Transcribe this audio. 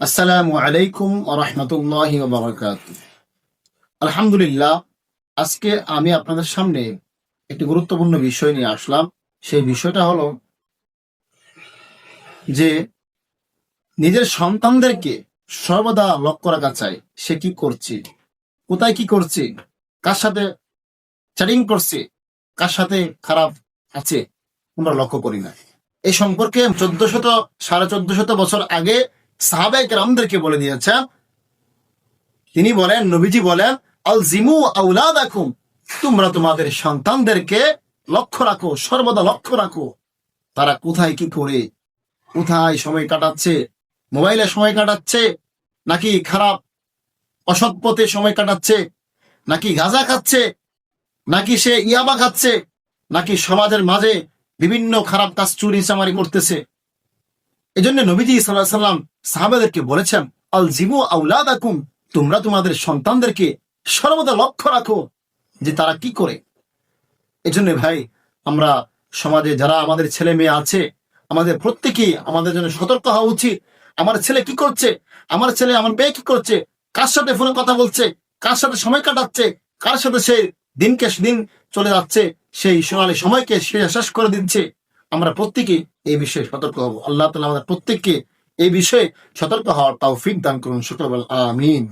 আসসালামু আলাইকুম ওয়া রাহমাতুল্লাহি ওয়া বারাকাতুহু। আলহামদুলিল্লাহ, আজকে আমি আপনাদের সামনে একটি গুরুত্বপূর্ণ বিষয় নিয়ে আসলাম। সেই বিষয়টা হলো যে নিজের সন্তানদেরকে সর্বদা লক্ষ্য রাখা চাই। সে কি করছে, কোথায় কি করছে, কার সাথে চ্যাটিং করছে, কার সাথে খারাপ আছে, আমরা লক্ষ্য করি না। এই সম্পর্কে 1400 বছর আগে সাহাবায়ে কেরামদেরকে বলে দিয়েছেন। তিনি বলেন, নবীজি বলেন, আল জিমু আউলাদাকুম, তোমরা তোমাদের সন্তানদেরকে লক্ষ্য রাখো, সর্বদা লক্ষ্য রাখো। তারা কোথায় কি করে, কোথায় সময় কাটাচ্ছে, মোবাইলে সময় কাটাচ্ছে, নাকি খারাপ অসৎ পথে সময় কাটাচ্ছে, নাকি গাঁজা খাচ্ছে, নাকি সে ইয়াবা খাচ্ছে, নাকি সমাজের মাঝে বিভিন্ন খারাপ কাজ চুরি চামারি করতেছে। এজন্য নবীজি সাল্লাল্লাহু আলাইহি সাল্লাম সাহাবাদেরকে বলেছেন, আল জিমু আউলাদাকুম, তোমরা তোমাদের সন্তানদেরকে সর্বদা লক্ষ্য রাখো যে তারা কি করে। এজন্য ভাই, আমরা সমাজে যারা আমাদের ছেলে মেয়ে আছে, আমাদের প্রত্যেকেই আমাদের জন্য সতর্ক হওয়া উচিত। আমার ছেলে কি করছে, আমার ছেলে আমার মেয়ে কি করছে, কার সাথে ফোনে কথা বলছে, কার সাথে সময় কাটাচ্ছে, কার সাথে সে দিনকে দিন চলে যাচ্ছে, সেই সোনালী সময়কে সে শেষ করে দিচ্ছে। আমরা প্রত্যেকেই এই বিষয়ে সতর্ক হব। আল্লাহ তাআলা আমাদের প্রত্যেককে এই বিষয়ে সতর্ক হওয়ার তৌফিক দান করুন। শুকর আমিন।